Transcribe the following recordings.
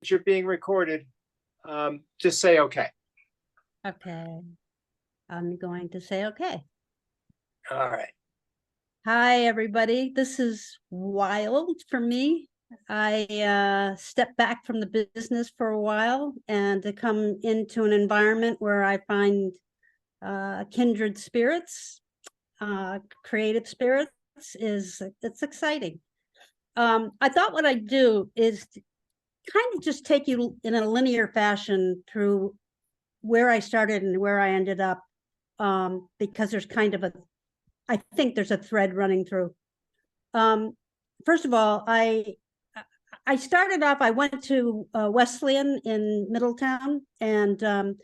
you're being recorded, just say okay. Okay. I'm going to say okay. All right. Hi, everybody. This is wild for me. I stepped back from the business for a while and to come into an environment where I find kindred spirits, creative spirits it's exciting. I thought what I'd do is kind of just take you in a linear fashion through where I started and where I ended up, because there's kind of I think there's a thread running through. First of all, I started off, I went to Wesleyan in Middletown and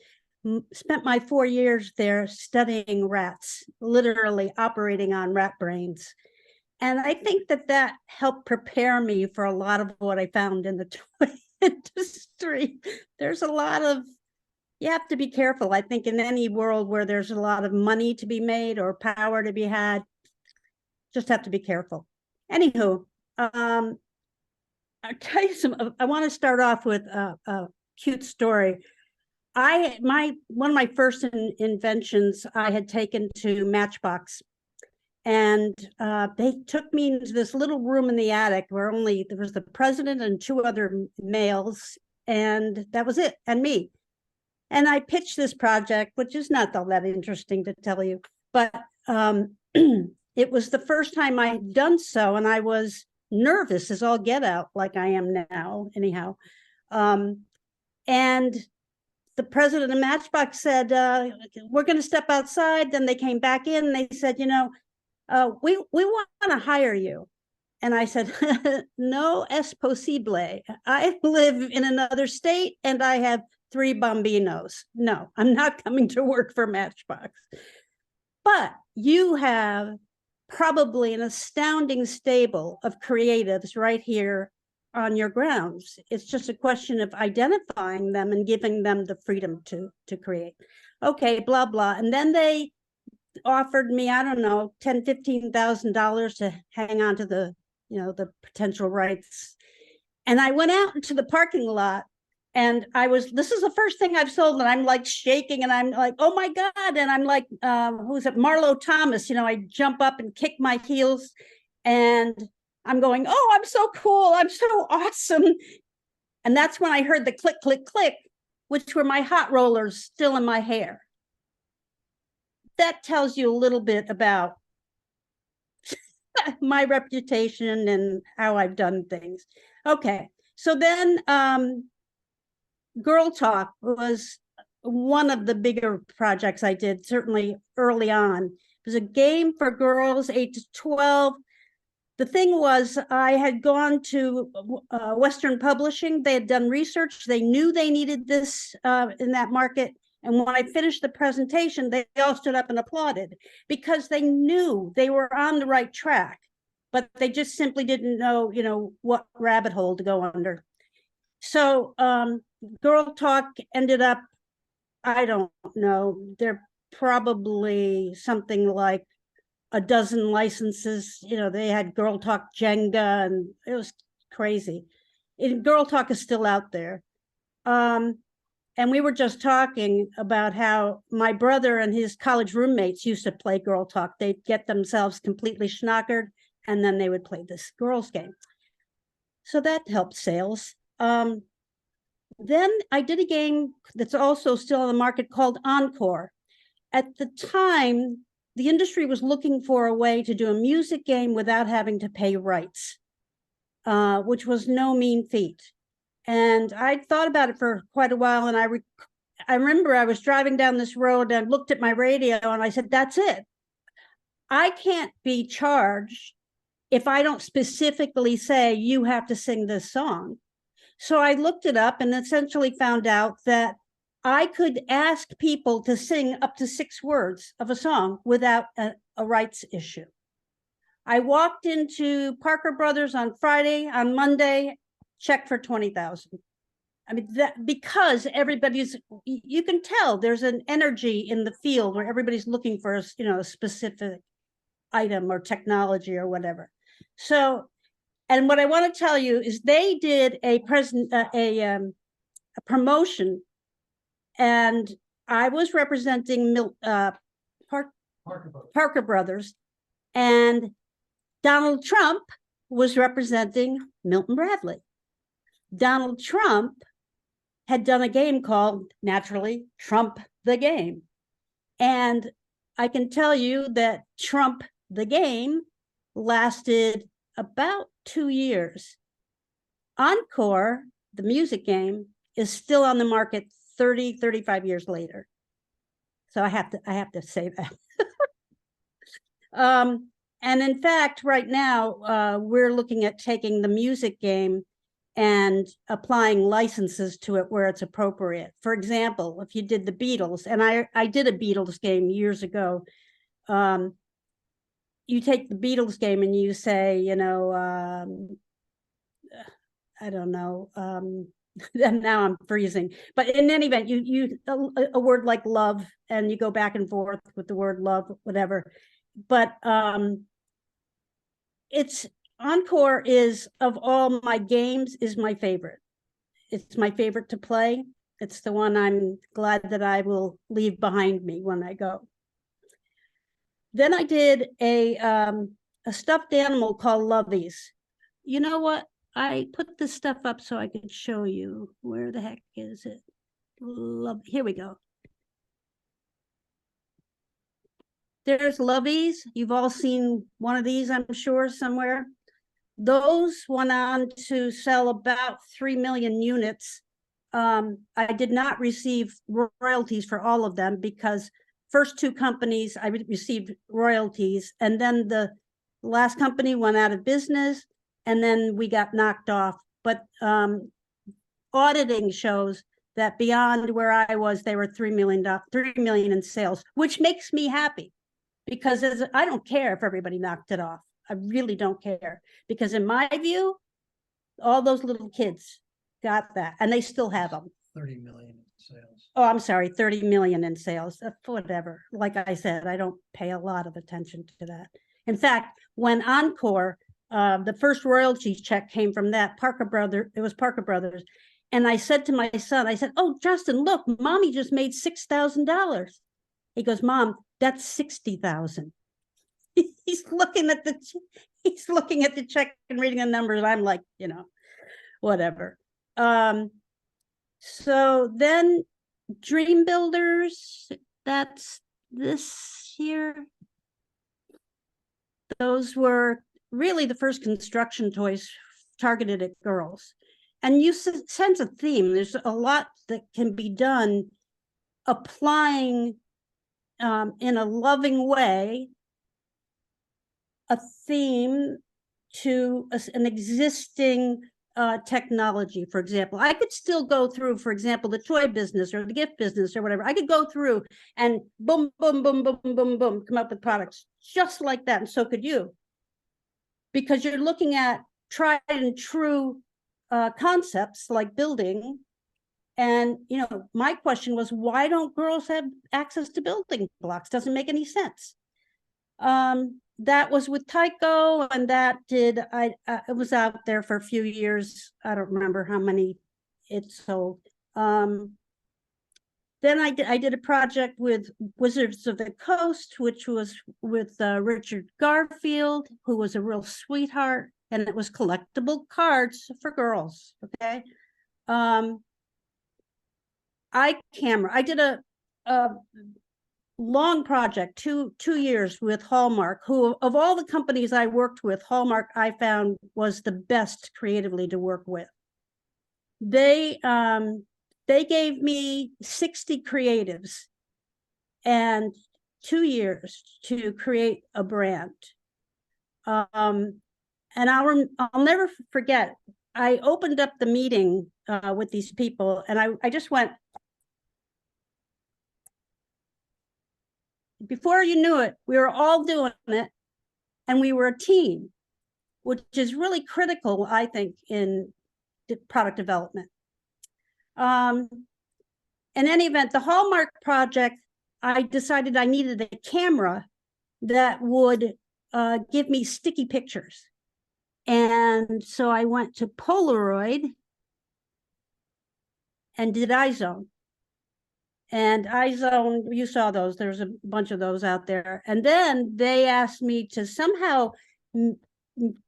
spent my 4 years there studying rats, literally operating on rat brains. And I think that helped prepare me for a lot of what I found in the toy industry. There's a lot of, you have to be careful. I think in any world where there's a lot of money to be made or power to be had, just have to be careful. Anywho, I'll tell you I want to start off with a cute story. One of my first inventions I had taken to Matchbox, and they took me into this little room in the attic where there was the president and 2 other males, and that was it, and me. And I pitched this project, which is not all that interesting to tell you, but it was the first time I had done so, and I was nervous as all get out, like I am now, anyhow. And the president of Matchbox said, we're going to step outside. Then they came back in and they said, we want to hire you. And I said, no es posible. I live in another state and I have 3 bambinos. No, I'm not coming to work for Matchbox. But you have probably an astounding stable of creatives right here on your grounds. It's just a question of identifying them and giving them the freedom to create. Okay, blah, blah. And then they offered me, I don't know, $10,000, $15,000 to hang on to the potential rights. And I went out into the parking lot, and this is the first thing I've sold, and I'm like shaking, and I'm like, oh my God. And I'm like, who's it? Marlo Thomas, I jump up and kick my heels, and I'm going, oh, I'm so cool. I'm so awesome. And that's when I heard the click, click, click, which were my hot rollers still in my hair. That tells you a little bit about my reputation and how I've done things. Okay. So then Girl Talk was one of the bigger projects I did, certainly early on. It was a game for girls 8 to 12. The thing was, I had gone to Western Publishing. They had done research. They knew they needed this in that market. And when I finished the presentation, they all stood up and applauded because they knew they were on the right track, but they just simply didn't know, what rabbit hole to go under. So Girl Talk ended up, I don't know, they're probably something like a dozen licenses. They had Girl Talk Jenga, and it was crazy. Girl Talk is still out there. And we were just talking about how my brother and his college roommates used to play Girl Talk. They'd get themselves completely schnockered, and then they would play this girls game. So that helped sales. Then I did a game that's also still on the market called Encore. At the time, the industry was looking for a way to do a music game without having to pay rights, which was no mean feat. And I thought about it for quite a while. And I remember I was driving down this road and looked at my radio and I said, that's it. I can't be charged if I don't specifically say you have to sing this song. So I looked it up and essentially found out that I could ask people to sing up to 6 words of a song without a rights issue. I walked into Parker Brothers on Friday, on Monday, check for 20,000. I mean, because you can tell there's an energy in the field where everybody's looking for a specific item or technology or whatever. So And what I want to tell you is they did a promotion, and I was representing Parker Brothers, and Donald Trump was representing Milton Bradley. Donald Trump had done a game called, naturally, Trump the Game. And I can tell you that Trump the Game lasted about 2 years. Encore, the music game, is still on the market 30, 35 years later. So I have to say that. And in fact, right now, we're looking at taking the music game and applying licenses to it where it's appropriate. For example, if you did the Beatles, and I did a Beatles game years ago, you take the Beatles game and you say, you know, I don't know, and now I'm freezing. But in any event, you a word like love, and you go back and forth with the word love, whatever. But it's Encore is, of all my games, is my favorite. It's my favorite to play. It's the one I'm glad that I will leave behind me when I go. Then I did a stuffed animal called Lovies. You know what? I put this stuff up so I can show you. Where the heck is it? Here we go. There's Lovies. You've all seen one of these, I'm sure, somewhere. Those went on to sell about 3 million units. I did not receive royalties for all of them because first 2 companies I received royalties, and then the last company went out of business, and then we got knocked off. But auditing shows that beyond where I was, they were 3 million in sales, which makes me happy, because I don't care if everybody knocked it off. I really don't care, because in my view, all those little kids got that, and they still have them. 30 million in sales. Oh, I'm sorry, 30 million in sales, whatever. Like I said, I don't pay a lot of attention to that. In fact, when Encore, the first royalty check came from that, it was Parker Brothers. And I said to my son, I said, "Oh, Justin, look, mommy just made $6,000. He goes, "Mom, that's 60,000. He's looking at the check and reading the numbers. I'm like, you know, whatever. So then Dream Builders, that's this here. Those were really the first construction toys targeted at girls. And you sense a theme. There's a lot that can be done applying in a loving way a theme to an existing technology. For example, I could still go through, for example, the toy business or the gift business or whatever. I could go through and boom, boom, boom, boom, boom, boom, come up with products just like that. And so could you, because you're looking at tried and true concepts like building. And, you know, my question was, why don't girls have access to building blocks? Doesn't make any sense. That was with Tyco, and that did, it was out there for a few years. I don't remember how many it sold. Then I did a project with Wizards of the Coast, which was with Richard Garfield, who was a real sweetheart, and it was collectible cards for girls, okay? iCamera, I did a long project, two years with Hallmark, who of all the companies I worked with, Hallmark I found was the best creatively to work with. They gave me 60 creatives and 2 years to create a brand. And I'll never forget, I opened up the meeting with these people, and I just went, before you knew it, we were all doing it, and we were a team, which is really critical, I think, in product development. In any event, the Hallmark project, I decided I needed a camera that would give me sticky pictures. And so I went to Polaroid and did iZone. And iZone, you saw those, there's a bunch of those out there. And then they asked me to somehow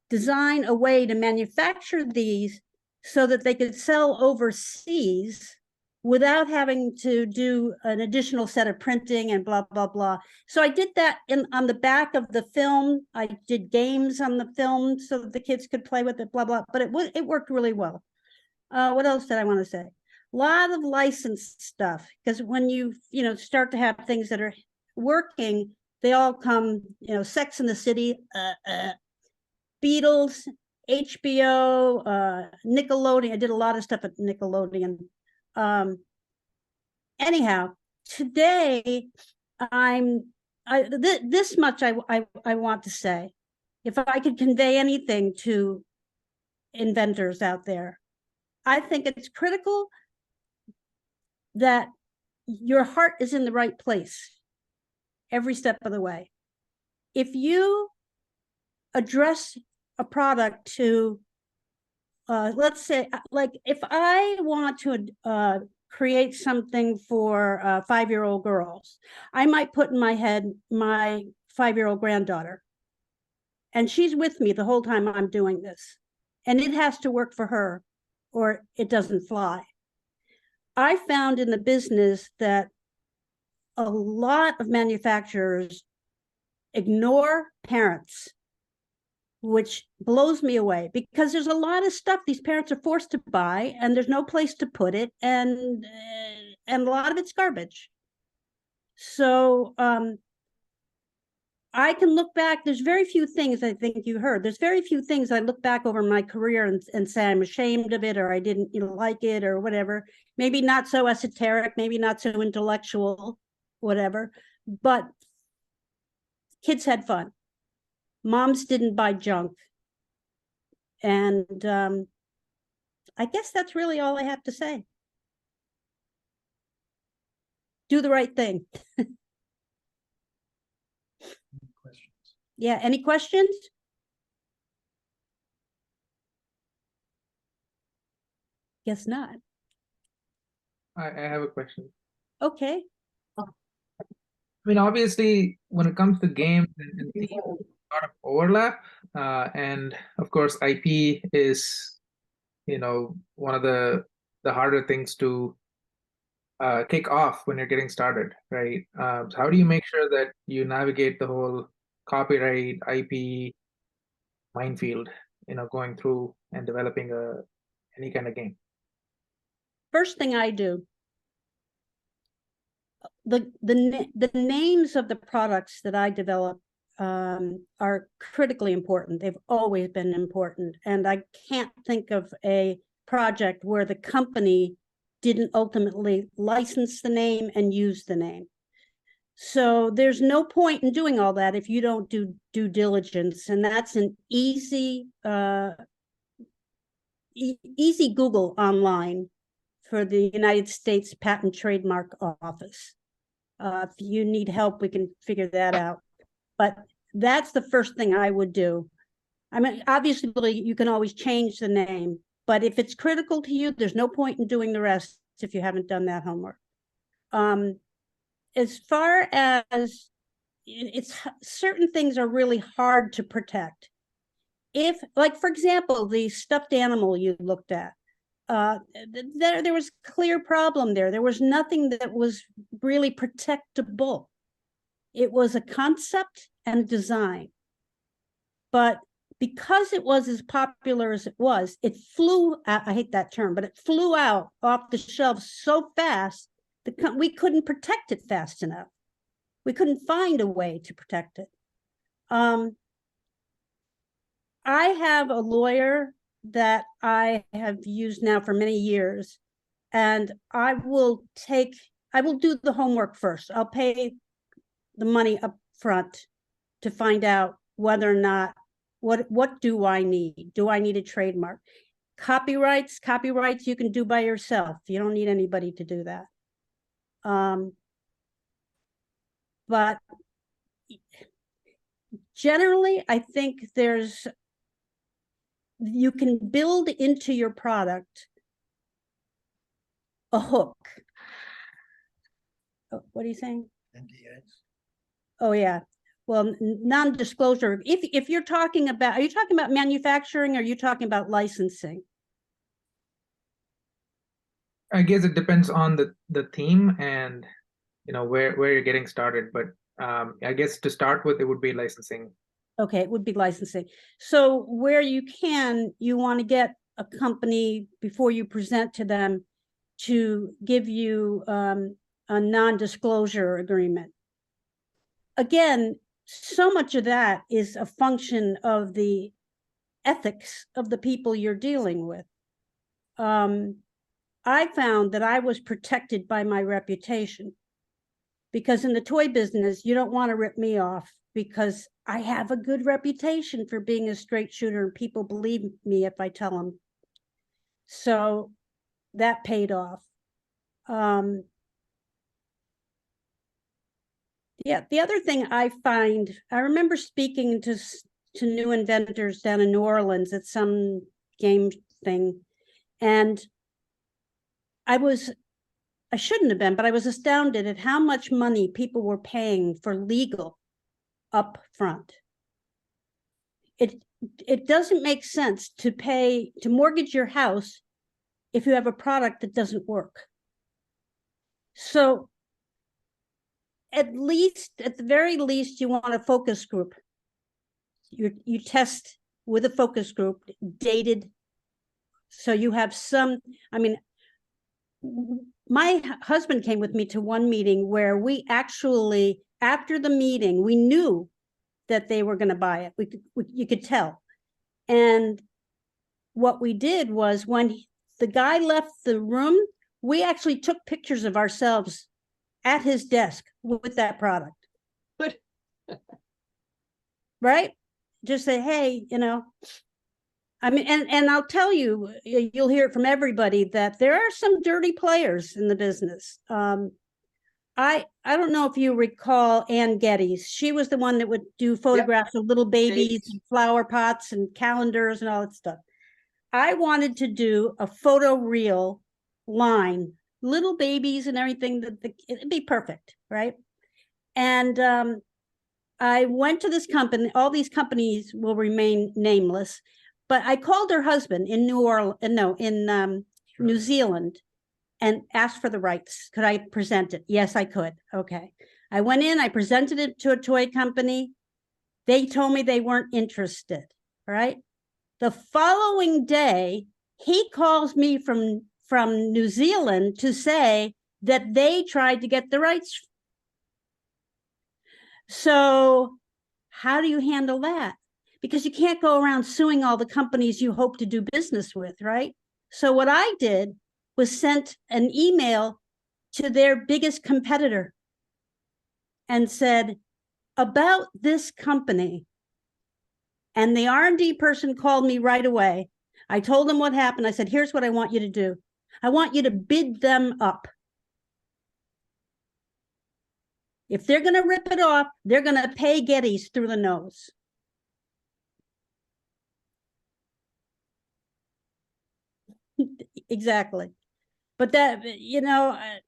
design a way to manufacture these so that they could sell overseas without having to do an additional set of printing and blah, blah, blah. So I did that on the back of the film. I did games on the film so that the kids could play with it, blah, blah, but it worked really well. What else did I want to say? A lot of licensed stuff, because when you start to have things that are working, they all come, Sex in the City, Beatles, HBO, Nickelodeon. I did a lot of stuff at Nickelodeon. Anyhow, today this much I want to say. If I could convey anything to inventors out there, I think it's critical that your heart is in the right place every step of the way. If you address a product to, let's say, like if I want to create something for 5-year-old girls, I might put in my head my 5-year-old granddaughter, and she's with me the whole time I'm doing this, and it has to work for her or it doesn't fly. I found in the business that a lot of manufacturers ignore parents, which blows me away, because there's a lot of stuff these parents are forced to buy and there's no place to put it, and a lot of it's garbage. So I can look back, there's very few things, I think you heard, there's very few things I look back over my career and say I'm ashamed of it, or I didn't like it, or whatever. Maybe not so esoteric, maybe not so intellectual, whatever, but kids had fun. Moms didn't buy junk. And I guess that's really all I have to say. Do the right thing. Questions? Yeah, any questions? Guess not. I have a question. Okay. I mean, obviously, when it comes to games and themes, a lot of overlap, and of course, IP is, one of the harder things to kick off when you're getting started, right? So how do you make sure that you navigate the whole copyright IP minefield, going through and developing any kind of game? First thing I do, the names of the products that I develop are critically important. They've always been important. And I can't think of a project where the company didn't ultimately license the name and use the name. So there's no point in doing all that if you don't do due diligence. And that's an easy Google online for the United States Patent Trademark Office. If you need help, we can figure that out. But that's the first thing I would do. I mean, obviously, you can always change the name, but if it's critical to you, there's no point in doing the rest if you haven't done that homework. As far as certain things are really hard to protect. If, like, for example, the stuffed animal you looked at, there was a clear problem there. There was nothing that was really protectable. It was a concept and design. But because it was as popular as it was, it flew out, I hate that term, but it flew out off the shelves so fast that we couldn't protect it fast enough. We couldn't find a way to protect it. I have a lawyer that I have used now for many years, and I will do the homework first. I'll pay the money up front to find out whether or not, what do I need? Do I need a trademark? Copyrights you can do by yourself. You don't need anybody to do that. But generally, I think there's you can build into your product a hook. Oh, what are you saying? NDAs. Oh, yeah. Well, non-disclosure. If you're talking about, are you talking about manufacturing or are you talking about licensing? I guess it depends on the theme and where you're getting started, but I guess to start with, it would be licensing. Okay, it would be licensing. So where you can, you want to get a company before you present to them to give you a non-disclosure agreement. Again, so much of that is a function of the ethics of the people you're dealing with. I found that I was protected by my reputation, because in the toy business, you don't want to rip me off because I have a good reputation for being a straight shooter and people believe me if I tell them. So that paid off. Yeah, the other thing I find, I remember speaking to new inventors down in New Orleans at some game thing, and I shouldn't have been, but I was astounded at how much money people were paying for legal up front. It doesn't make sense to mortgage your house if you have a product that doesn't work. So at the very least, you want a focus group. You test with a focus group, dated, so you have some. I mean, my husband came with me to one meeting where we actually, after the meeting, we knew that they were going to buy it. You could tell. And what we did was, when the guy left the room, we actually took pictures of ourselves at his desk with that product. Good. Right? Just say, hey, I mean, and I'll tell you, you'll hear it from everybody that there are some dirty players in the business. I don't know if you recall Ann Geddes. She was the one that would do photographs of little babies and flower pots and calendars and all that stuff. I wanted to do a photo reel line, little babies and everything, it'd be perfect, right? And I went to this company. All these companies will remain nameless, but I called her husband in New Zealand, and asked for the rights. Could I present it? Yes, I could. Okay. I went in, I presented it to a toy company. They told me they weren't interested, right? The following day, he calls me from New Zealand to say that they tried to get the rights. So how do you handle that? Because you can't go around suing all the companies you hope to do business with, right? So what I did was sent an email to their biggest competitor and said, about this company. And the R&D person called me right away. I told them what happened. I said, here's what I want you to do. I want you to bid them up. If they're going to rip it off, they're going to pay Geddes through the nose. Exactly. But that,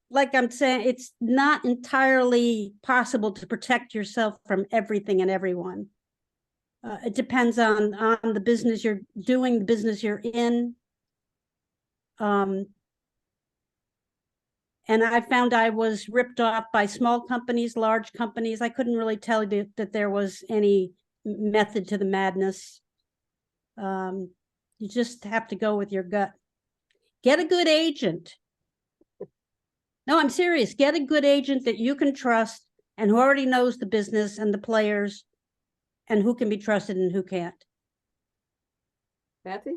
like I'm saying, it's not entirely possible to protect yourself from everything and everyone. It depends on the business you're doing, the business you're in. And I found I was ripped off by small companies, large companies. I couldn't really tell you that there was any method to the madness. You just have to go with your gut. Get a good agent. No, I'm serious. Get a good agent that you can trust and who already knows the business and the players and who can be trusted and who can't. Kathy?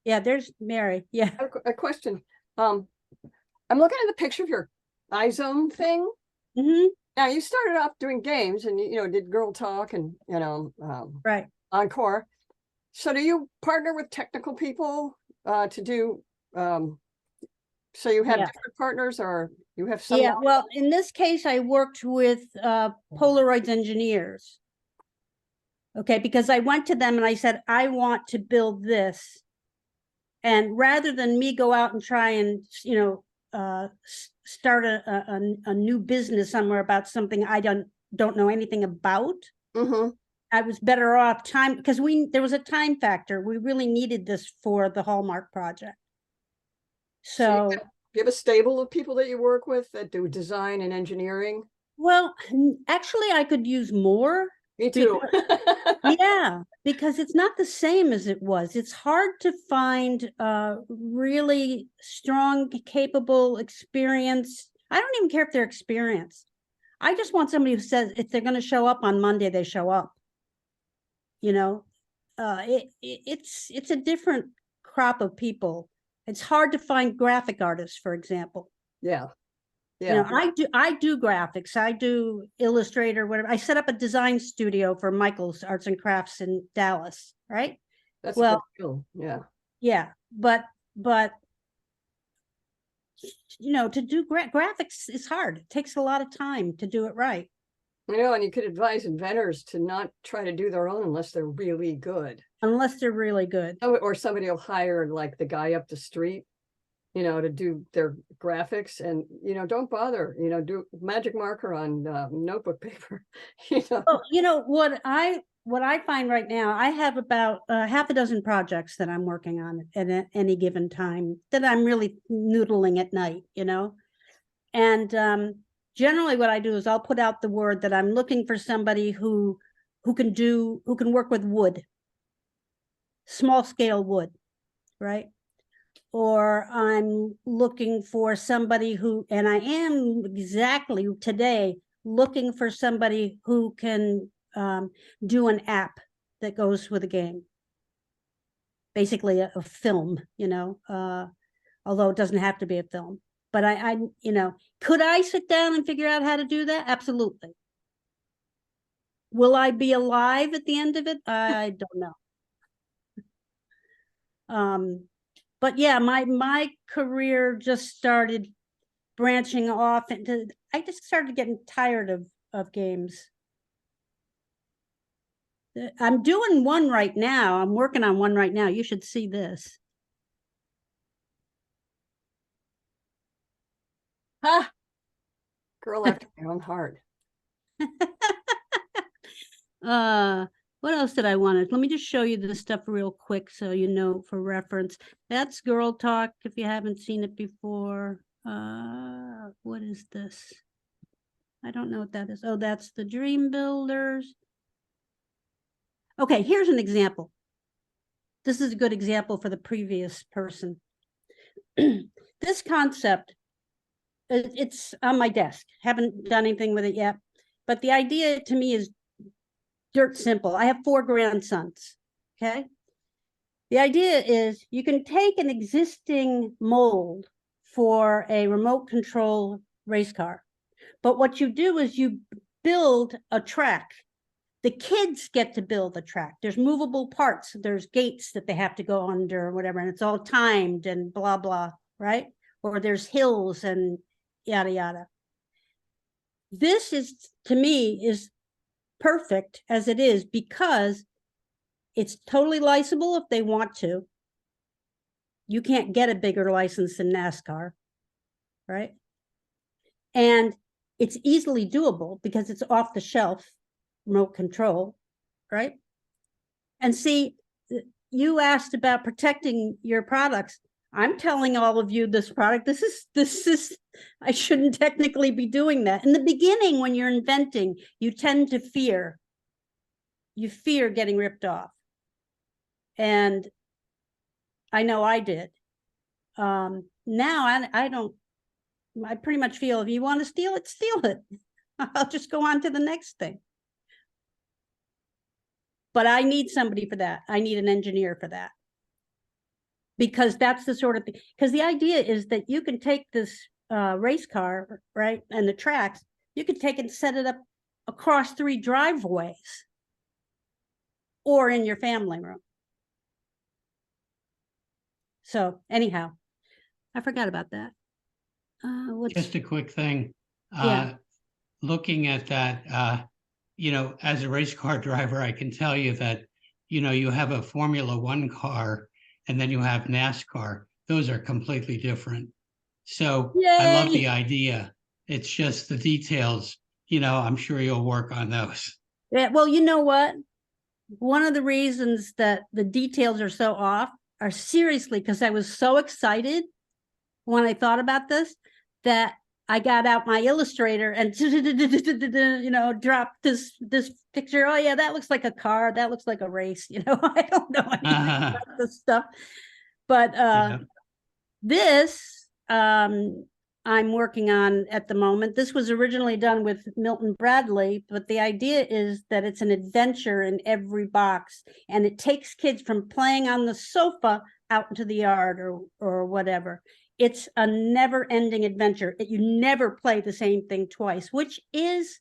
Yeah, there's Mary. Yeah. I have a question. I'm looking at the picture of your iZone thing. Mm-hmm. Now, you started off doing games and did Girl Talk and Right. Encore. So do you partner with technical people to do so you have different partners, or you have some? Yeah, well, in this case, I worked with Polaroid's engineers. Okay, because I went to them and I said, I want to build this. And rather than me go out and try and, start a new business somewhere about something I don't know anything about, Mm-hmm. I was better off time, because there was a time factor. We really needed this for the Hallmark project. So, you have a stable of people that you work with that do design and engineering? well, actually, I could use more. Me too. Yeah, because it's not the same as it was. It's hard to find really strong, capable, experience. I don't even care if they're experienced. I just want somebody who says if they're going to show up on Monday, they show up. It's a different crop of people. It's hard to find graphic artists, for example. Yeah. Yeah. I do graphics. I do Illustrator, whatever. I set up a design studio for Michael's Arts and Crafts in Dallas, right? That's well, a good skill. Yeah. Yeah, but to do graphics is hard. It takes a lot of time to do it right. I know, and you could advise inventors to not try to do their own unless they're really good. Unless they're really good. Or somebody will hire like the guy up the street, to do their graphics, and don't bother, do magic marker on notebook paper. Well, what I find right now, I have about half a dozen projects that I'm working on at any given time that I'm really noodling at night, and generally what I do is I'll put out the word that I'm looking for somebody who can work with wood, small scale wood, right? Or I'm looking for somebody who, and I am exactly today looking for somebody who can do an app that goes with a game. Basically a film, although it doesn't have to be a film. But I could I sit down and figure out how to do that? Absolutely. Will I be alive at the end of it? I don't know. But yeah, my career just started branching off into, I just started getting tired of games. I'm doing one right now. I'm working on one right now. You should see this. Ha! Girl after my own heart. What else did I want? Let me just show you this stuff real quick so for reference. That's Girl Talk if you haven't seen it before. What is this? I don't know what that is. Oh, that's the Dream Builders. Okay, here's an example. This is a good example for the previous person. This concept, it's on my desk. Haven't done anything with it yet. But the idea to me is dirt simple. I have 4 grandsons, okay? The idea is you can take an existing mold for a remote control race car. But what you do is you build a track. The kids get to build the track. There's movable parts. There's gates that they have to go under or whatever, and it's all timed and blah, blah, right? Or there's hills and yada, yada. This is, to me, is perfect as it is because it's totally licensable if they want to. You can't get a bigger license than NASCAR, right? And it's easily doable because it's off the shelf remote control, right? And see, you asked about protecting your products. I'm telling all of you this product, this is, I shouldn't technically be doing that. In the beginning, when you're inventing, you tend to fear. You fear getting ripped off. And I know I did. Now I don't, I pretty much feel if you want to steal it, steal it. I'll just go on to the next thing. But I need somebody for that. I need an engineer for that. Because that's the sort of thing, because the idea is that you can take this race car, right, and the tracks, you can take it and set it up across 3 driveways or in your family room. So anyhow, I forgot about that. Just a quick thing. Yeah. Looking at that, as a race car driver, I can tell you that, you have a Formula One car and then you have NASCAR. Those are completely different. So I love Yay! the idea. It's just the details, I'm sure you'll work on those. Yeah, well, you know what? One of the reasons that the details are so off are seriously because I was so excited when I thought about this that I got out my Illustrator and dropped this picture. Oh yeah, that looks like a car. That looks like a race. I don't know anything about this stuff, but Yeah. this I'm working on at the moment. This was originally done with Milton Bradley, but the idea is that it's an adventure in every box, and it takes kids from playing on the sofa out into the yard or whatever. It's a never-ending adventure. You never play the same thing twice, which is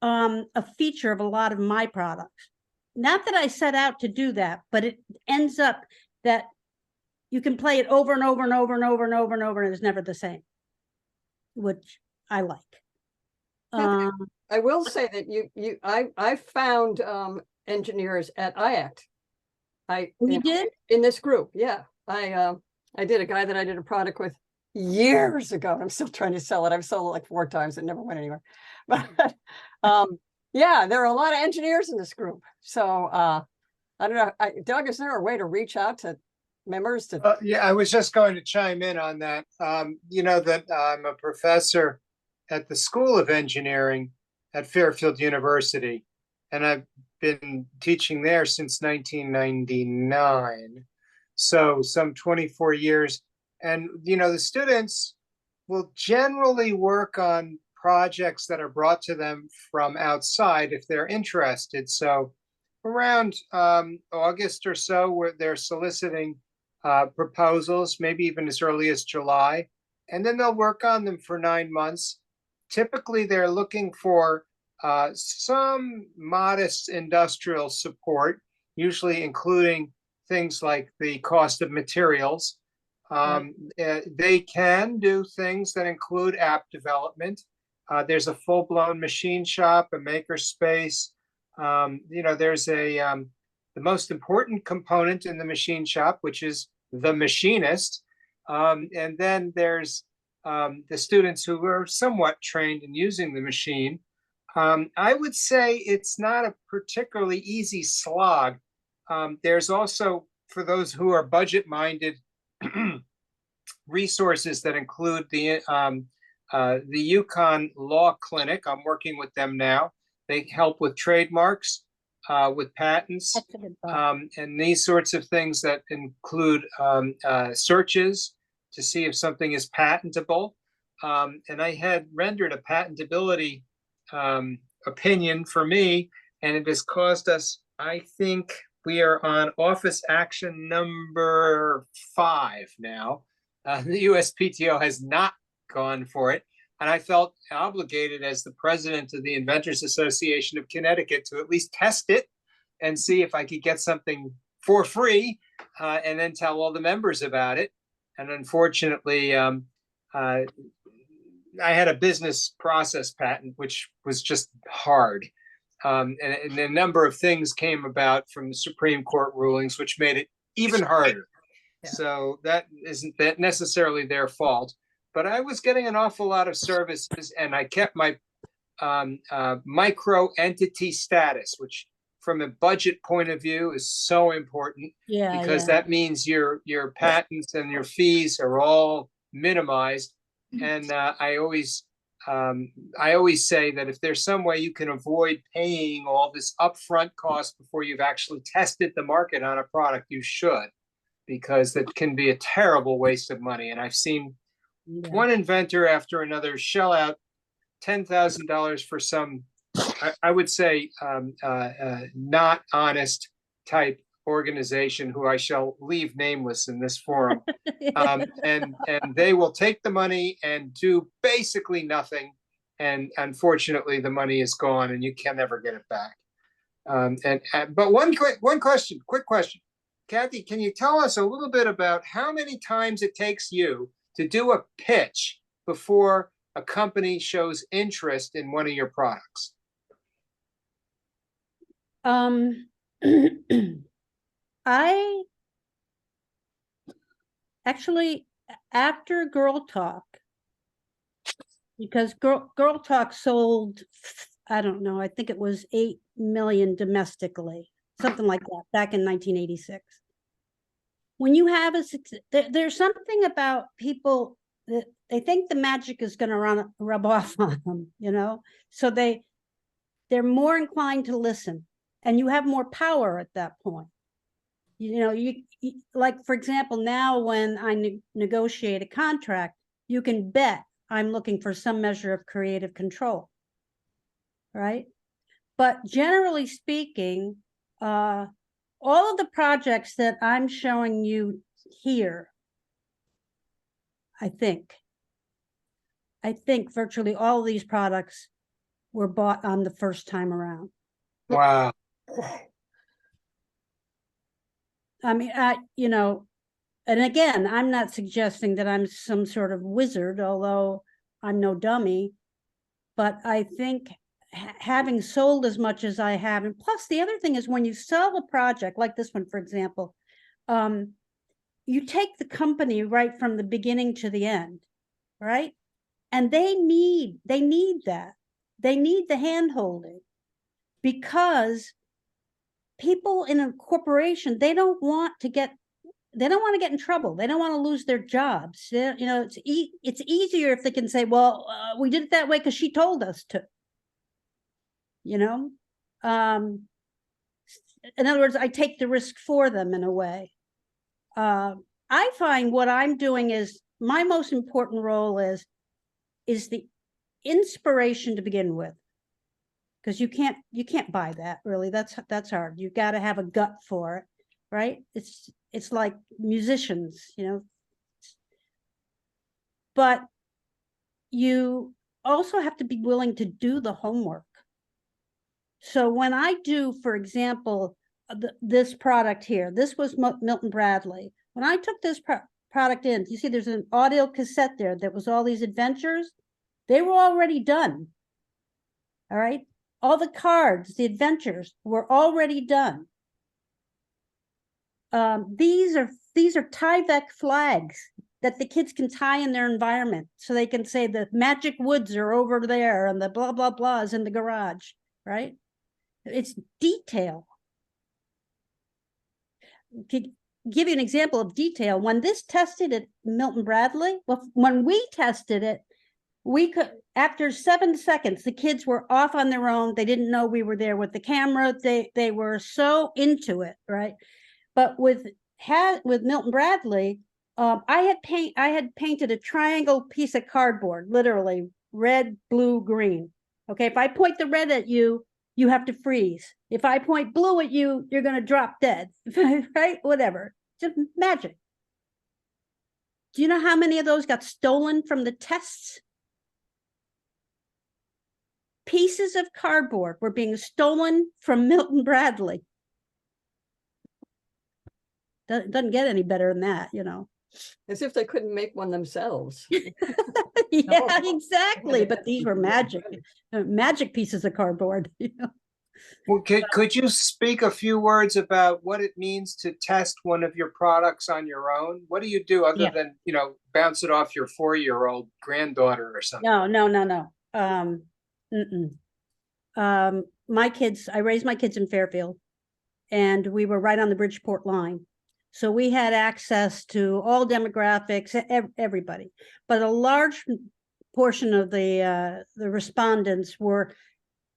a feature of a lot of my products. Not that I set out to do that, but it ends up that you can play it over and over and over and over and over and over, and it's never the same, which I like. I will say that I found engineers at IACT. You did? In this group, yeah. I did a guy that I did a product with years ago, and I'm still trying to sell it. I've sold it like 4 times. It never went anywhere. But yeah, there are a lot of engineers in this group. So I don't know. Doug, is there a way to reach out to members to Yeah, I was just going to chime in on that. You know that I'm a professor at the School of Engineering at Fairfield University, and I've been teaching there since 1999. So some 24 years. And, the students will generally work on projects that are brought to them from outside if they're interested. So around August or so, where they're soliciting proposals, maybe even as early as July, and then they'll work on them for 9 months. Typically, they're looking for some modest industrial support, usually including things like the cost of materials. They can do things that include app development. There's a full-blown machine shop, a maker space. There's the most important component in the machine shop, which is the machinist. And then there's the students who are somewhat trained in using the machine. I would say it's not a particularly easy slog. There's also, for those who are budget-minded, resources that include the Yukon Law Clinic. I'm working with them now. They help with trademarks, with patents, and these sorts of things that include searches to see if something is patentable. And I had rendered a patentability opinion for me, and it has caused us, I think we are on office action number 5 now. The USPTO has not gone for it. And I felt obligated as the president of the Inventors Association of Connecticut to at least test it and see if I could get something for free, and then tell all the members about it. And unfortunately, I had a business process patent, which was just hard. And a number of things came about from the Supreme Court rulings, which made it even harder. Yeah. So that isn't that necessarily their fault. But I was getting an awful lot of services, and I kept my micro entity status, which from a budget point of view is so important, because that means your patents and your fees are all minimized. And I always say that if there's some way you can avoid paying all this upfront cost before you've actually tested the market on a product, you should, because that can be a terrible waste of money. And I've seen one inventor after another shell out $10,000 for some, I would say, not honest type organization who I shall leave nameless in this forum. And they will take the money and do basically nothing. And unfortunately, the money is gone and you can never get it back. But quick question. Kathy, can you tell us a little bit about how many times it takes you to do a pitch before a company shows interest in one of your products? I actually, after Girl Talk, because Girl Talk sold, I don't know, I think it was 8 million domestically, something like that, back in 1986. When you have there's something about people that they think the magic is going to rub off on them, you know, so they're more inclined to listen, and you have more power at that point. You know, you like, for example, now when I negotiate a contract, you can bet I'm looking for some measure of creative control, right? But generally speaking, all of the projects that I'm showing you here, I think virtually all of these products were bought on the first time around. Wow. I mean, you know, and again, I'm not suggesting that I'm some sort of wizard, although I'm no dummy, but I think having sold as much as I have, and plus the other thing is when you sell a project like this one, for example, you take the company right from the beginning to the end, right? And they need that. They need the hand-holding, because people in a corporation, they don't want to get in trouble. They don't want to lose their jobs. You know, it's easier if they can say, well, we did it that way because she told us to, you know. In other words, I take the risk for them in a way. I find what I'm doing is my most important role is the inspiration to begin with, because you can't buy that, really. That's hard. You got to have a gut for it, right? It's like musicians, you know. But you also have to be willing to do the homework. So when I do, for example, this product here, this was Milton Bradley. When I took this product in, you see there's an audio cassette there that was all these adventures. They were already done. All right. All the cards, the adventures were already done. These are Tyvek flags that the kids can tie in their environment, so they can say the magic woods are over there and the blah, blah, blah is in the garage, right? It's detail. To give you an example of detail, when this tested at Milton Bradley, well, when we tested it, we could, after 7 seconds, the kids were off on their own. They didn't know we were there with the camera. They were so into it, right? But with Milton Bradley, I had painted a triangle piece of cardboard, literally red, blue, green. Okay, if I point the red at you, you have to freeze. If I point blue at you, you're going to drop dead, right? Whatever, just magic. Do you know how many of those got stolen from the tests? Pieces of cardboard were being stolen from Milton Bradley. Doesn't get any better than that, you know. As if they couldn't make one themselves. Yeah, exactly. But these were magic pieces of cardboard, you know. Well, could you speak a few words about what it means to test one of your products on your own? What do you do other than, you know, bounce it off your 4-year-old granddaughter or something? No. My kids, I raised my kids in Fairfield, and we were right on the Bridgeport line. So we had access to all demographics, everybody. But a large portion of the respondents were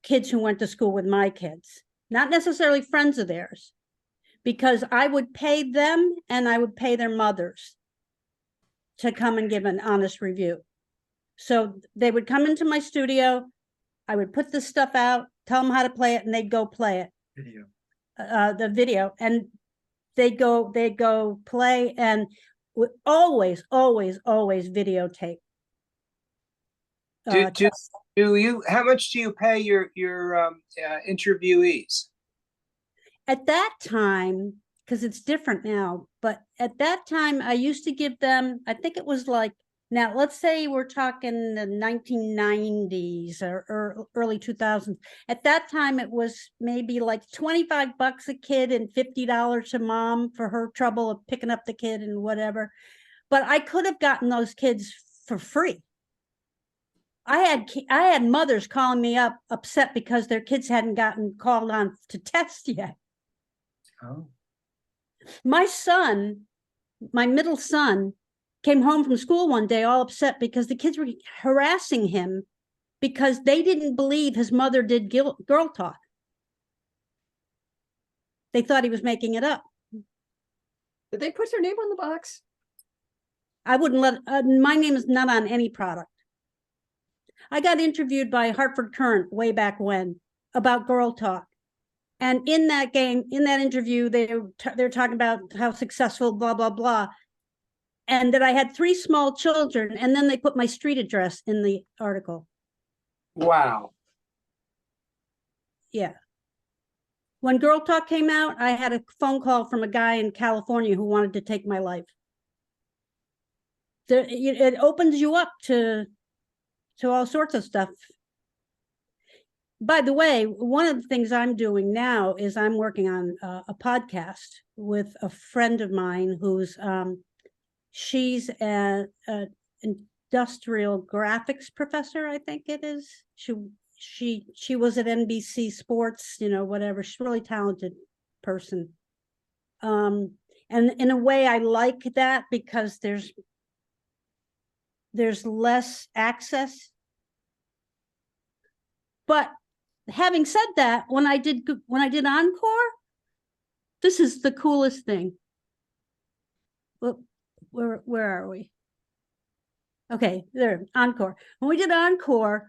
kids who went to school with my kids, not necessarily friends of theirs, because I would pay them and I would pay their mothers to come and give an honest review. So they would come into my studio, I would put this stuff out, tell them how to play it, and they'd go play it. The video, and they'd go play, and would always videotape. Do you, how much do you pay your interviewees? At that time, because it's different now, but at that time I used to give them, I think it was like Now, let's say we're talking the 1990s or early 2000s. At that time, it was maybe like 25 bucks a kid and $50 to mom for her trouble of picking up the kid and whatever. But I could have gotten those kids for free. I had mothers calling me up upset because their kids hadn't gotten called on to test yet. Oh. My son, my middle son, came home from school one day all upset because the kids were harassing him because they didn't believe his mother did girl talk. They thought he was making it up. Did they put your name on the box? I wouldn't let, my name is not on any product. I got interviewed by Hartford Current way back when about girl talk. And in that interview, they're talking about how successful, blah, blah, blah. And that I had 3 small children, and then they put my street address in the article. Wow. Yeah. When Girl Talk came out, I had a phone call from a guy in California who wanted to take my life. It opens you up to all sorts of stuff. By the way, one of the things I'm doing now is I'm working on a podcast with a friend of mine who's she's an industrial graphics professor, I think it is. She was at NBC Sports, you know, whatever. She's a really talented person. And in a way, I like that because there's less access. But having said that, when I did Encore, this is the coolest thing. Where are we? Okay, there, Encore. When we did Encore,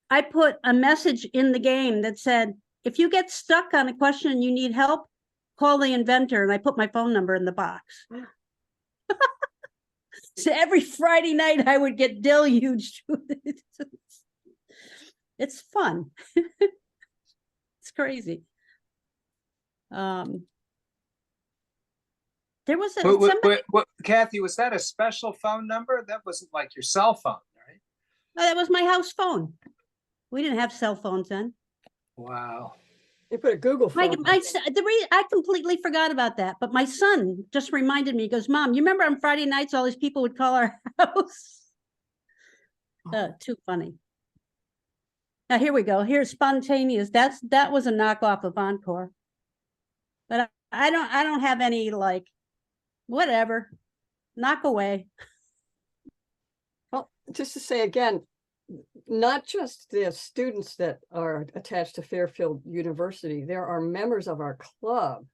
I put a message in the game that said, if you get stuck on a question and you need help, call the inventor. And I put my phone number in the box. So every Friday night I would get deluged. It's fun. It's crazy. There was Kathy, was that a special phone number? That wasn't like your cell phone, right? No, that was my house phone. We didn't have cell phones then. Wow. They put a Google phone. I completely forgot about that, but my son just reminded me. He goes, Mom, you remember on Friday nights all these people would call our house? Too funny. Now here we go. Here's Spontaneous. That was a knockoff of Encore. But I don't have any, like, whatever. Knock away. Well, just to say again, not just the students that are attached to Fairfield University, there are members of our club.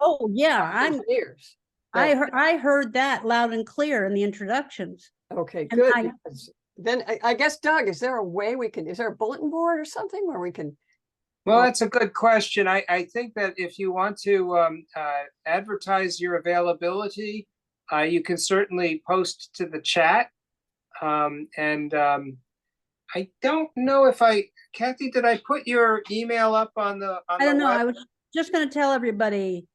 Oh yeah, engineers. I heard that loud and clear in the introductions. Okay, good. Then I guess, Doug, is there a bulletin board or something where we can? Well, that's a good question. I think that if you want to advertise your availability, you can certainly post to the chat. I don't know if Kathy, did I put your email up on the I don't know. I was just going to tell everybody.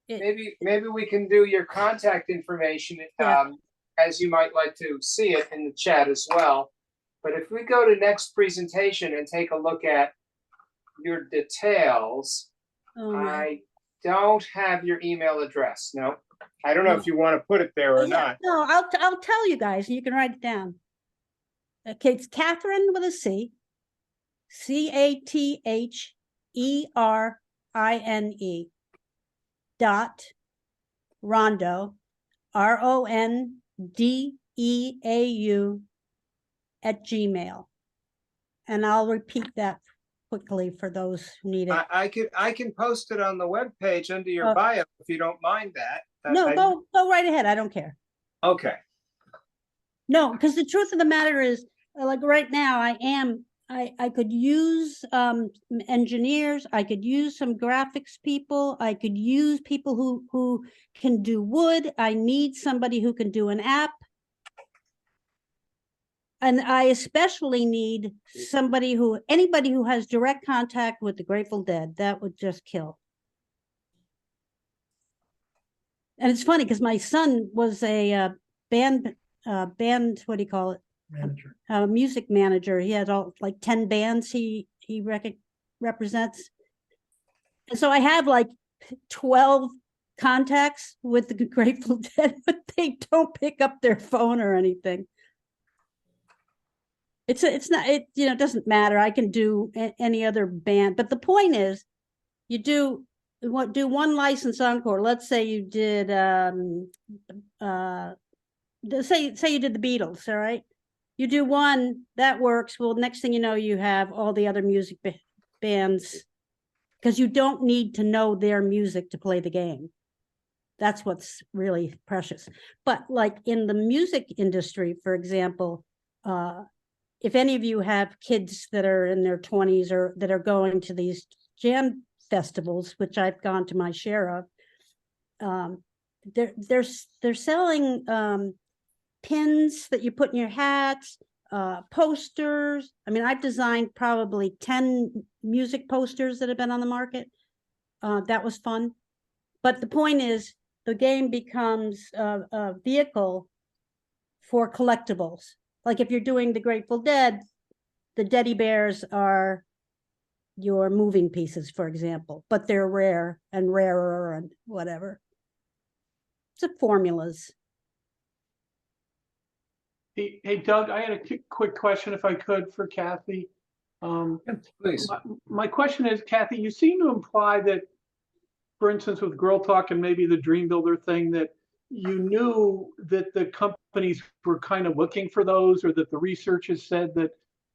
Maybe we can do your contact information as you might like to see it in the chat as well. But if we go to next presentation and take a look at your details, I don't have your email address. No, I don't know if you want to put it there or not. No, I'll tell you guys, and you can write it down. Okay, it's Catherine with a C, CATHERINE .Rondeau, RONDEAU @gmail. And I'll repeat that quickly for those who need it. I can post it on the webpage under your bio if you don't mind that. No, go right ahead. I don't care. Okay. No, because the truth of the matter is, like right now, I could use engineers, I could use some graphics people, I could use people who can do wood. I need somebody who can do an app. And I especially need anybody who has direct contact with the Grateful Dead. That would just kill. And it's funny because my son was a band band, what do you call it? Manager. Music manager. He had all like 10 bands he represents. And so I have like 12 contacts with the Grateful Dead, but they don't pick up their phone or anything. It's not, it, you know, it doesn't matter. I can do any other band, but the point is you do one license encore. Let's say you did, say you did the Beatles, all right? You do one, that works. Well, next thing you know, you have all the other music bands, because you don't need to know their music to play the game. That's what's really precious. But like in the music industry, for example, if any of you have kids that are in their 20s or that are going to these jam festivals, which I've gone to my share of, they're selling pins that you put in your hats, posters. I mean, I've designed probably 10 music posters that have been on the market. That was fun. But the point is, the game becomes a vehicle for collectibles. Like if you're doing the Grateful Dead, the Teddy Bears are your moving pieces, for example, but they're rare and rarer and whatever. It's formulas. Hey, Doug, I had a quick question if I could for Kathy. Please. My question is, Kathy, you seem to imply that, for instance, with Girl Talk and maybe the Dream Builder thing, that you knew that the companies were kind of looking for those, or that the research has said that,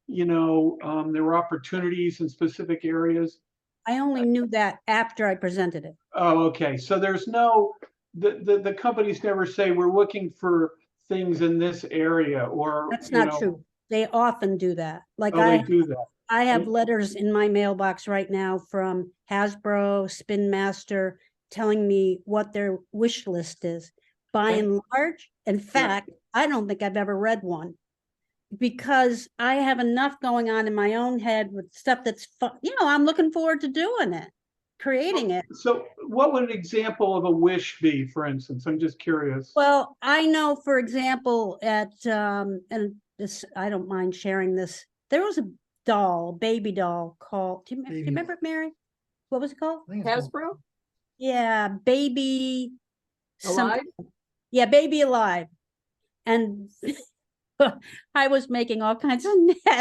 you know, there were opportunities in specific areas. I only knew that after I presented it. Oh, okay. So there's no, the companies never say we're looking for things in this area, or That's not true. They often do that. Like they do that. I have letters in my mailbox right now from Hasbro, Spin Master, telling me what their wish list is. By and large, in fact, I don't think I've ever read one, because I have enough going on in my own head with stuff that's fun. You know, I'm looking forward to doing it, creating it. So what would an example of a wish be, for instance? I'm just curious. Well, I know, for example, at and this, I don't mind sharing this. There was a doll, baby doll called, do you remember, Mary? What was it called? Hasbro? Yeah, Baby Alive? Yeah, Baby Alive. And I was making all kinds of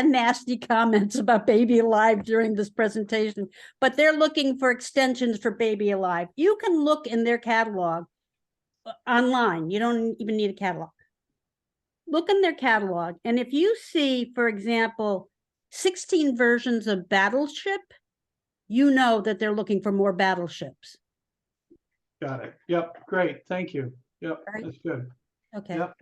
nasty comments about Baby Alive during this presentation, but they're looking for extensions for Baby Alive. You can look in their catalog online. You don't even need a catalog. Look in their catalog. And if you see, for example, 16 versions of Battleship, you know that they're looking for more battleships. Got it. Yep. Great. Thank you. Yep. Right. That's good. Okay. Yep.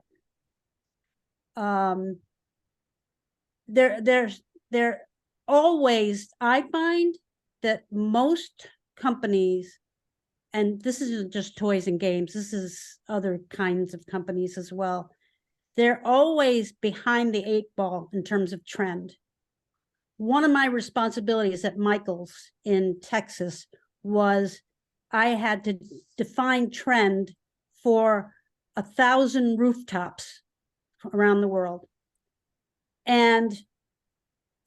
They're always, I find that most companies, and this isn't just toys and games, this is other kinds of companies as well, they're always behind the 8 ball in terms of trend. One of my responsibilities at Michael's in Texas was I had to define trend for 1,000 rooftops around the world. And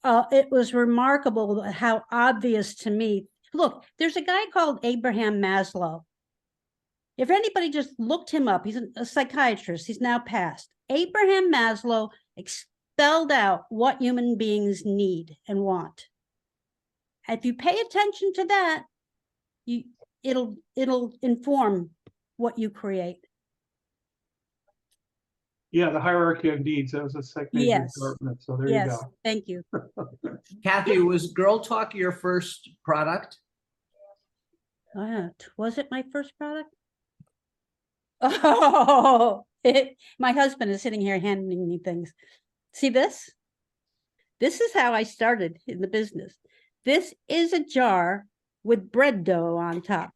it was remarkable how obvious to me. Look, there's a guy called Abraham Maslow. If anybody just looked him up, he's a psychiatrist, he's now passed. Abraham Maslow spelled out what human beings need and want. If you pay attention to that, it'll inform what you create. Yeah, the hierarchy of needs. That was a second department. So there you go. Thank you. Kathy, was Girl Talk your first product? Was it my first product? Oh, my husband is sitting here handing me things. See this? This is how I started in the business. This is a jar with bread dough on top.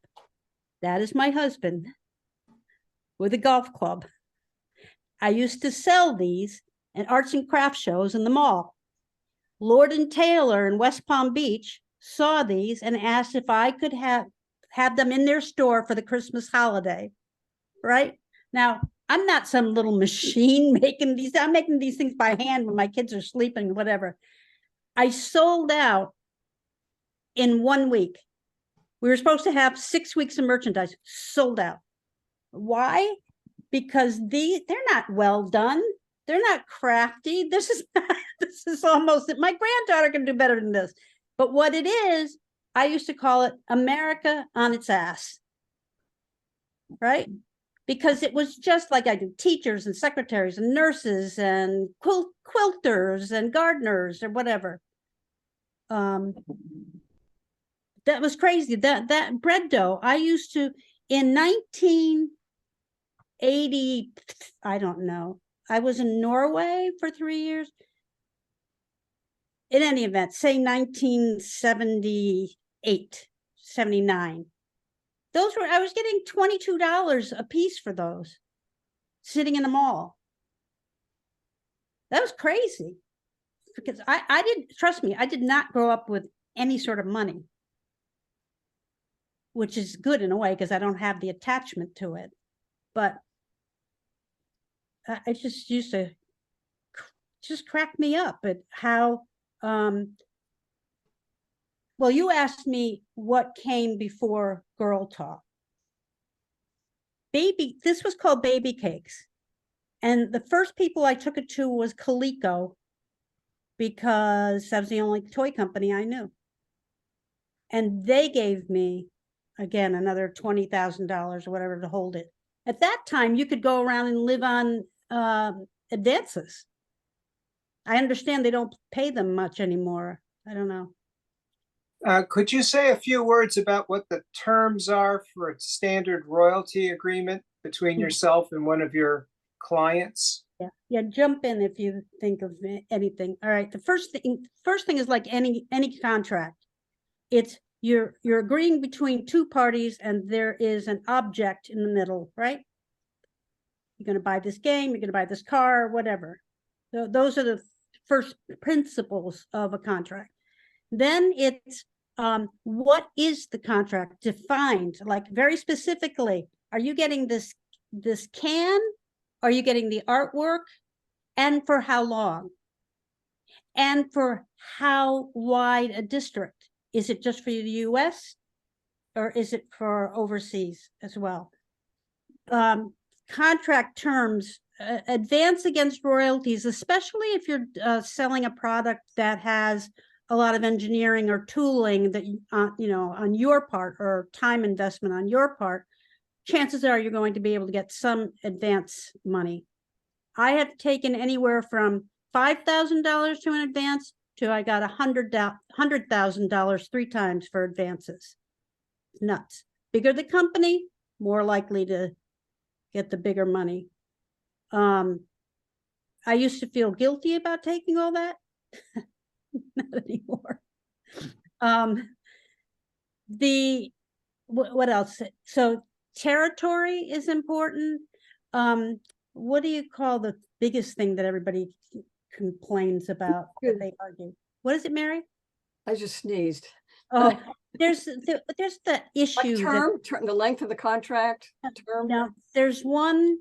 That is my husband with a golf club. I used to sell these at arts and craft shows in the mall. Lord and Taylor in West Palm Beach saw these and asked if I could have them in their store for the Christmas holiday. Right? Now, I'm not some little machine making these. I'm making these things by hand when my kids are sleeping, whatever. I sold out in 1 week. We were supposed to have 6 weeks of merchandise, sold out. Why? Because they're not well done. They're not crafty. This is almost it. My granddaughter can do better than this. But what it is, I used to call it America on its ass. Right? Because it was just like I do teachers and secretaries and nurses and quilters and gardeners or whatever. That was crazy. That bread dough, I used to, in 1980, I don't know. I was in Norway for 3 years. In any event, say 1978, 79. I was getting $22 a piece for those, sitting in the mall. That was crazy. Because I didn't, trust me, I did not grow up with any sort of money. Which is good in a way, because I don't have the attachment to it. But it just used to just crack me up at how, well, you asked me what came before Girl Talk. This was called Baby Cakes. And the first people I took it to was Coleco, because that was the only toy company I knew. And they gave me, again, another $20,000 or whatever to hold it. At that time, you could go around and live on advances. I understand they don't pay them much anymore. I don't know. Could you say a few words about what the terms are for a standard royalty agreement between yourself and one of your clients? Yeah, jump in if you think of anything. All right, the first thing is like any contract. It's you're agreeing between two parties, and there is an object in the middle, right? You're going to buy this game, you're going to buy this car, whatever. So those are the first principles of a contract. Then it's what is the contract defined, like very specifically. Are you getting this can? Are you getting the artwork? And for how long? And for how wide a district? Is it just for the US, or is it for overseas as well? Contract terms, advance against royalties, especially if you're selling a product that has a lot of engineering or tooling that on your part, or time investment on your part. Chances are you're going to be able to get some advance money. I have taken anywhere from $5,000 to an advance to I got $100,000 3 times for advances. Nuts. Bigger the company, more likely to get the bigger money. I used to feel guilty about taking all that. Not anymore. What else? So territory is important. What do you call the biggest thing that everybody complains about, that they argue? What is it, Mary? I just sneezed. Oh, there's the issue. Like term, the length of the contract term. Now, there's one,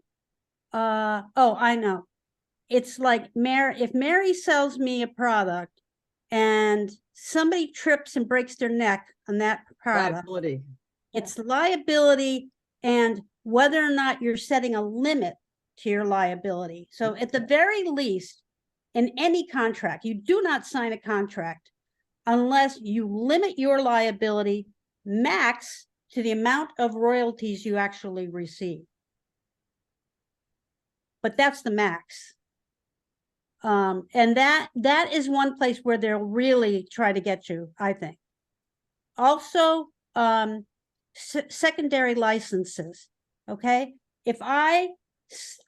oh, I know. It's like if Mary sells me a product and somebody trips and breaks their neck on that product, Liability. It's liability, and whether or not you're setting a limit to your liability. So at the very least, in any contract, you do not sign a contract unless you limit your liability max to the amount of royalties you actually receive. But that's the max. And that is one place where they'll really try to get you, I think. Also, secondary licenses. Okay, if I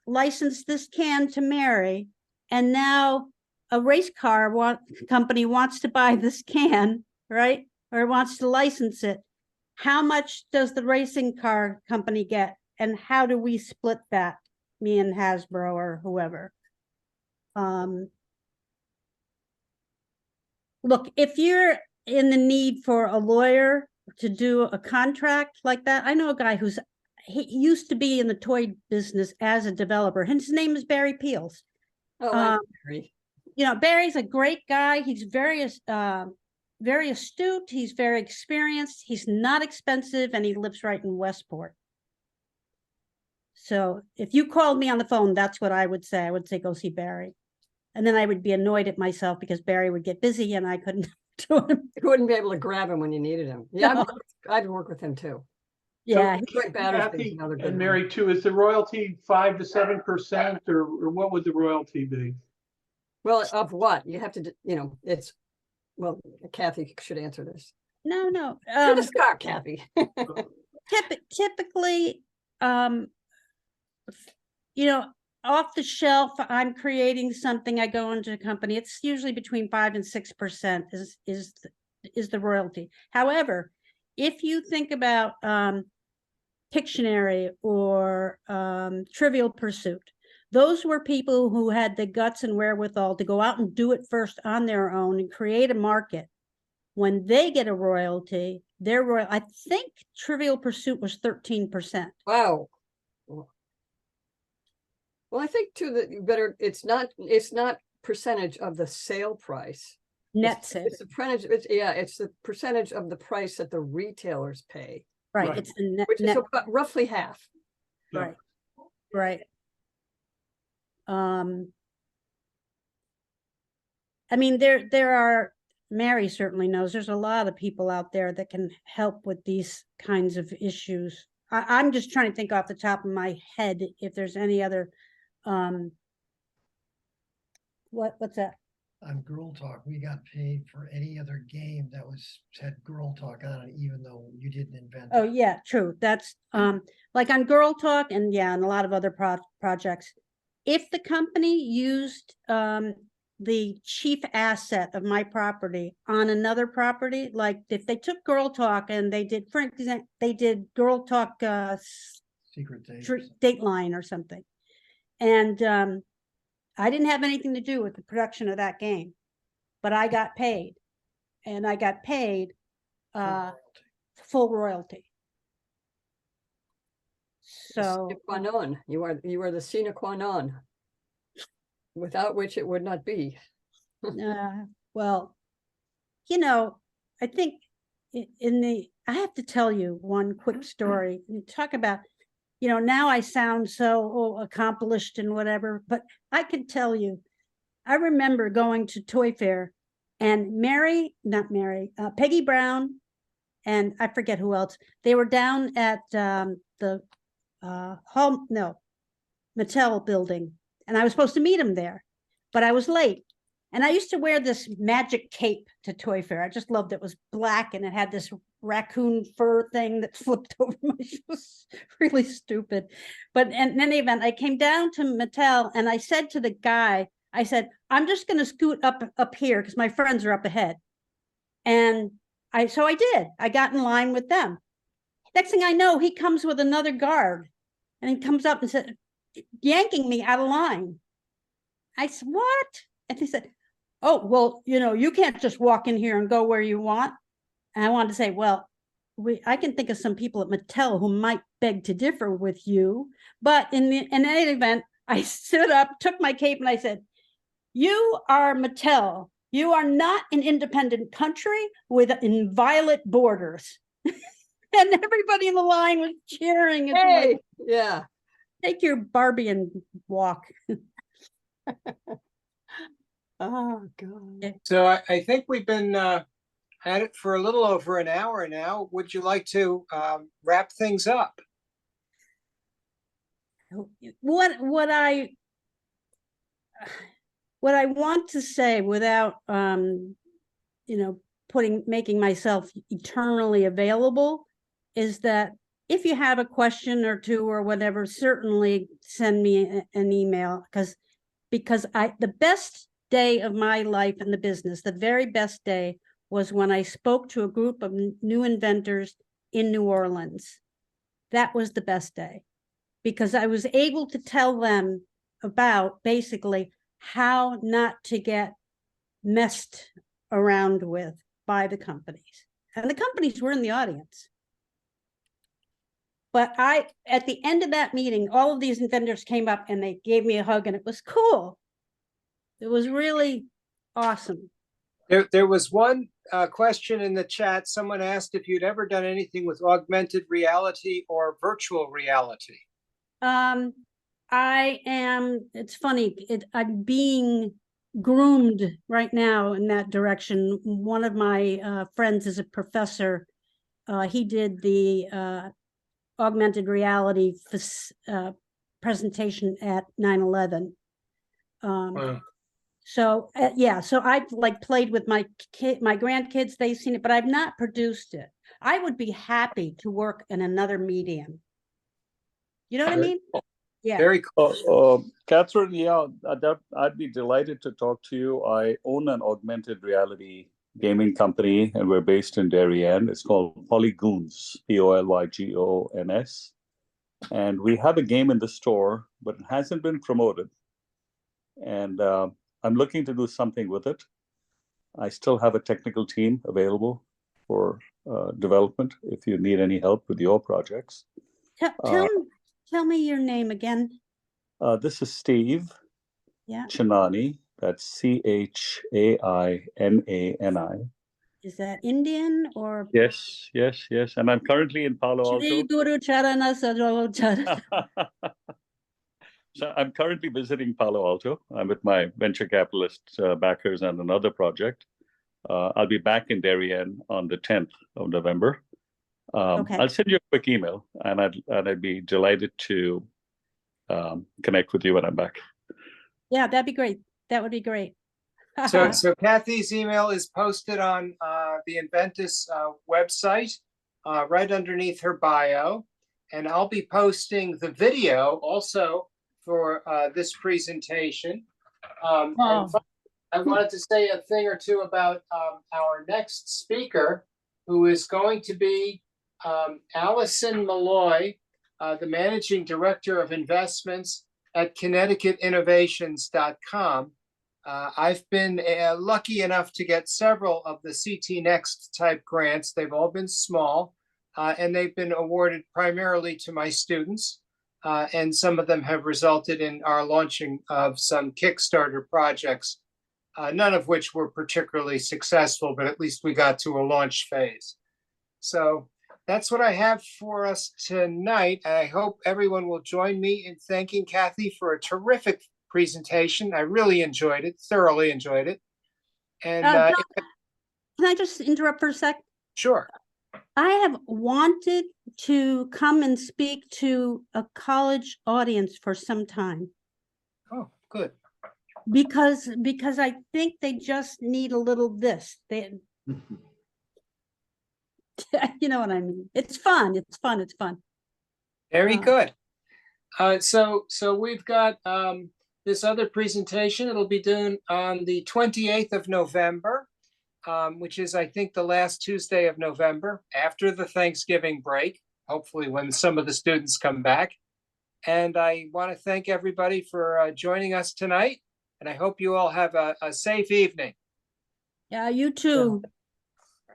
license this can to Mary, and now a race car company wants to buy this can, right, or wants to license it, how much does the racing car company get, and how do we split that, me and Hasbro or whoever? Look, if you're in the need for a lawyer to do a contract like that, I know a guy who's he used to be in the toy business as a developer. His name is Barry Peels. Oh, I know Um, Barry. You know, Barry's a great guy. He's very astute. He's very experienced. He's not expensive, and he lives right in Westport. So if you called me on the phone, that's what I would say. I would say, go see Barry. And then I would be annoyed at myself because Barry would get busy and I couldn't do him. You wouldn't be able to grab him when you needed him. Yeah, No. I'd work with him too. Yeah. Greg Battersby's Kathy another good and one. Mary too, is the royalty 5 to 7%, or what would the royalty be? Well, of what? You have to, it's, well, Kathy should answer this. No, no. You're the star, Kathy. Typically, you know, off the shelf, I'm creating something, I go into a company, it's usually between 5 and 6% is the royalty. However, if you think about Pictionary or Trivial Pursuit, those were people who had the guts and wherewithal to go out and do it first on their own and create a market. When they get a royalty, I think Trivial Pursuit was 13%. Wow. Well, I think too that you better, it's not percentage of the sale price. Net sales, It's the percentage, it's the percentage of the price that the retailers pay, right? Right. It's the net, which is about roughly half. right, right. I mean, there are, Mary certainly knows, there's a lot of people out there that can help with these kinds of issues. I'm just trying to think off the top of my head if there's any other, what's that? On Girl Talk, we got paid for any other game that had Girl Talk on it, even though you didn't invent Oh it. yeah, true. That's like on Girl Talk and and a lot of other projects. If the company used the chief asset of my property on another property, like if they took Girl Talk and they did, for example, they did Girl Talk Secret Date. Dateline or something, and I didn't have anything to do with the production of that game, but I got paid, and I got paid full royalty. So Sine qua non. You are the sine qua non, without which it would not be. well, you know, I think I have to tell you one quick story. You talk about, you know, now I sound so accomplished and whatever, but I can tell you, I remember going to Toy Fair and Peggy Brown, and I forget who else, they were down at the Mattel building, and I was supposed to meet them there, but I was late. And I used to wear this magic cape to Toy Fair. I just loved it. It was black and it had this raccoon fur thing that flipped over my shoes. Really stupid. But in any event, I came down to Mattel and I said to the guy, I said, I'm just going to scoot up here because my friends are up ahead. And so I did. I got in line with them. Next thing I know, he comes with another guard and he comes up and said, yanking me out of line. I said, what? And he said, oh, well, you know, you can't just walk in here and go where you want. And I wanted to say, well, I can think of some people at Mattel who might beg to differ with you. But in any event, I stood up, took my cape, and I said, you are Mattel. You are not an independent country with inviolate borders. And everybody in the line was cheering. It's Hey, like, yeah. take your Barbie and walk. Oh God. So I think we've been at it for a little over an hour now. Would you like to wrap things up? What I want to say without you know, making myself eternally available is that if you have a question or two or whatever, certainly send me an email, because the best day of my life in the business, the very best day, was when I spoke to a group of new inventors in New Orleans. That was the best day, because I was able to tell them about basically how not to get messed around with by the companies. And the companies were in the audience. But at the end of that meeting, all of these inventors came up and they gave me a hug, and it was cool. It was really awesome. There was one question in the chat. Someone asked if you'd ever done anything with augmented reality or virtual reality. It's funny, I'm being groomed right now in that direction. One of my friends is a professor. He did the augmented reality presentation at 9/11. Wow. So yeah, so I've like played with my grandkids, they've seen it, but I've not produced it. I would be happy to work in another medium. You know what I mean? Yeah. Very cool. Catherine, yeah, I'd be delighted to talk to you. I own an augmented reality gaming company, and we're based in Darien. It's called Polygoons, Polygoons. And we have a game in the store, but it hasn't been promoted. And I'm looking to do something with it. I still have a technical team available for development if you need any help with your projects. Tell me your name again. This is Steve Chinani. That's Chainani. Is that Indian or? Yes. And I'm currently in Palo Alto. So I'm currently visiting Palo Alto. I'm with my venture capitalist backers on another project. I'll be back in Darien on the 10th of November. Okay. I'll send you a quick email, and I'd be delighted to connect with you when I'm back. Yeah, that'd be great. That would be great. So Kathy's email is posted on the InFUNity website, right underneath her bio, and I'll be posting the video also for this presentation. And I wanted to say a thing or two about our next speaker, who is going to be Allison Malloy, the Managing Director of Investments at ConnecticutInnovations.com. I've been lucky enough to get several of the CT Next type grants. They've all been small, and they've been awarded primarily to my students. And some of them have resulted in our launching of some Kickstarter projects, none of which were particularly successful, but at least we got to a launch phase. So that's what I have for us tonight. I hope everyone will join me in thanking Kathy for a terrific presentation. I really enjoyed it, thoroughly enjoyed it. And Can I just interrupt for a sec? Sure. I have wanted to come and speak to a college audience for some time. Oh, good. Because I think they just need a little this. You know what I mean? It's fun. It's fun. It's fun. Very good. So we've got this other presentation. It'll be done on the 28th of November, which is, I think, the last Tuesday of November after the Thanksgiving break, hopefully when some of the students come back. And I want to thank everybody for joining us tonight. And I hope you all have a safe evening. Yeah, you too.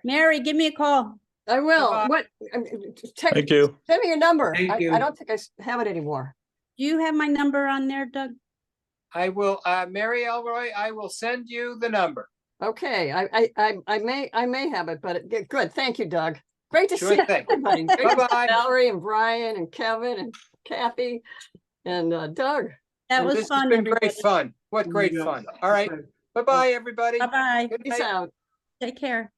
Mary, give me a call. I will. Bye-bye. What? Thank you. Send me your number. Thank you. I don't think I have it anymore. Do you have my number on there, Doug? I will, Mary Elroy, I will send you the number. Okay, I may have it, but good. Thank you, Doug. Great to Sure see thing. everybody. Great to see Bye-bye. Valerie and Brian and Kevin and Kathy and Doug. That And was this fun. has been everybody. great fun. What great Yeah. fun. All right. Bye-bye, everybody. Bye-bye. Good Peace night. out. Take care.